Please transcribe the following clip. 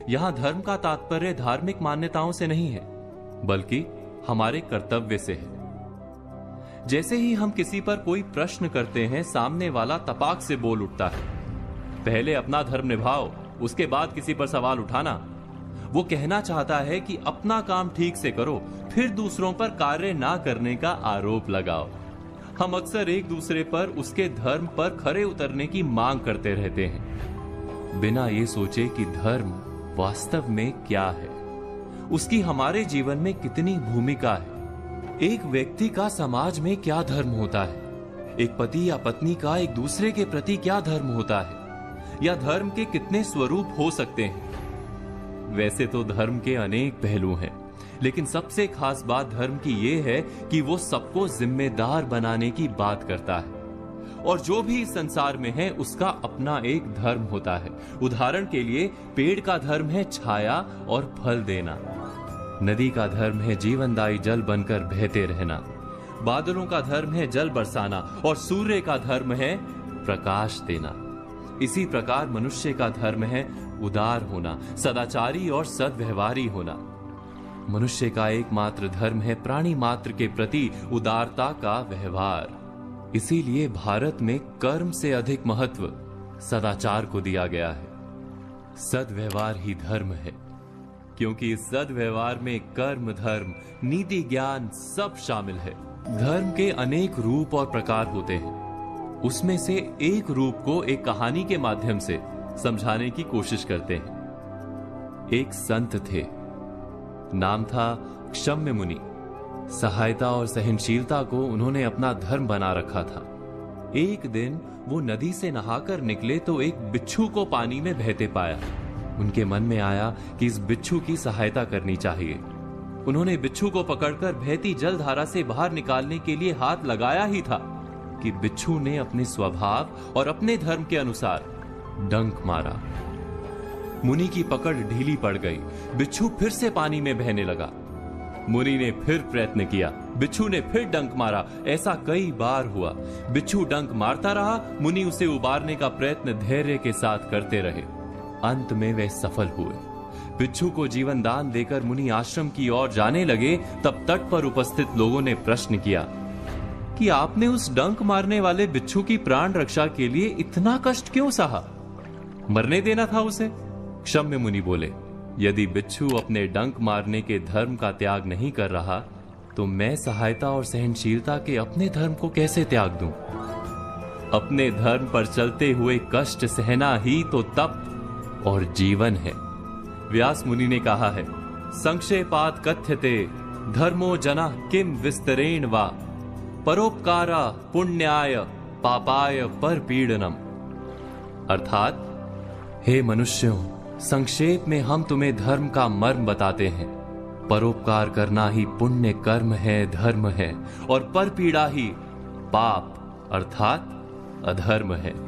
यहां धर्म का तात्पर्य धार्मिक मान्यताओं से नहीं है, बल्कि हमारे कर्तव्य से है। जैसे ही हम किसी पर कोई प्रश्न करते हैं, सामने वाला तपाक से बोल उठता है, पहले अपना धर्म निभाओ, उसके बाद किसी पर सवाल उठाना। वो कहना चाहता है कि अपना काम ठीक से करो, फिर दूसरों पर कार्य ना करने का आरोप लगाओ। हम अक्सर एक दूसरे पर उसके धर्म पर खरे उतरने की मांग करते रहते हैं, बिना ये सोचे कि धर्म वास्तव में क्या है, उसकी हमारे जीवन में कितनी भूमिका है। एक व्यक्ति का समाज में क्या धर्म होता है, एक पति या पत्नी का एक दूसरे के प्रति क्या धर्म होता है, या धर्म के कितने स्वरूप हो सकते हैं। वैसे तो धर्म के अनेक पहलू हैं, लेकिन सबसे खास बात धर्म की यह है कि वो सबको जिम्मेदार बनाने की बात करता है। और जो भी इस संसार में है उसका अपना एक धर्म होता है। उदाहरण के लिए पेड़ का धर्म है छाया और फल देना, नदी का धर्म है जीवनदायी जल बनकर बहते रहना, बादलों का धर्म है जल बरसाना, और सूर्य का धर्म है प्रकाश देना। इसी प्रकार मनुष्य का धर्म है उदार होना, सदाचारी और सद्व्यवहारी होना। मनुष्य का एकमात्र धर्म है प्राणी मात्र के प्रति उदारता का व्यवहार। इसीलिए भारत में कर्म से अधिक महत्व सदाचार को दिया गया है। सद्व्यवहार ही धर्म है, क्योंकि इस सद्व्यवहार में कर्म, धर्म, नीति, ज्ञान सब शामिल है। धर्म के अनेक रूप और प्रकार होते हैं, उसमें से एक रूप को एक कहानी के माध्यम से समझाने की कोशिश करते हैं। एक संत थे, नाम था क्षम्य मुनि। सहायता और सहनशीलता को उन्होंने अपना धर्म बना रखा था। एक दिन वो नदी से नहाकर निकले तो एक बिच्छू को पानी में बहते पाया। उनके मन में आया कि इस बिच्छू की सहायता करनी चाहिए। उन्होंने बिच्छू को पकड़कर बहती जलधारा से बाहर निकालने के लिए हाथ लगाया ही था कि बिच्छू ने अपने स्वभाव और अपने धर्म के अनुसार डंक मारा। मुनि की पकड़ ढीली पड़ गई, बिच्छू फिर से पानी में बहने लगा। मुनि ने फिर प्रयत्न किया, बिच्छू ने फिर डंक मारा। ऐसा कई बार हुआ। बिच्छू डंक मारता रहा, मुनि उसे उबारने का प्रयत्न धैर्य के साथ करते रहे। अंत में वे सफल हुए। बिच्छू को जीवन दान देकर मुनि आश्रम की ओर जाने लगे, तब तट पर उपस्थित लोगों ने प्रश्न किया कि आपने उस डंक मारने वाले बिच्छू की प्राण रक्षा के लिए इतना कष्ट क्यों सहा? मरने देना था उसे। क्षम्य मुनि बोले, यदि बिच्छू अपने डंक मारने के धर्म का त्याग नहीं कर रहा, तो मैं सहायता और सहनशीलता के अपने धर्म को कैसे त्याग दूं? अपने धर्म पर चलते हुए कष्ट सहना ही तो तप और जीवन है। व्यास मुनि ने कहा है, संक्षेपात कथ्यते धर्मो जना किम विस्तरेण वा परोपकारा पुण्याय पापाय परपीड़नम। अर्थात, हे मनुष्यों, संक्षेप में हम तुम्हें धर्म का मर्म बताते हैं। परोपकार करना ही पुण्य कर्म है, धर्म है, और परपीड़ा ही पाप अर्थात अधर्म है।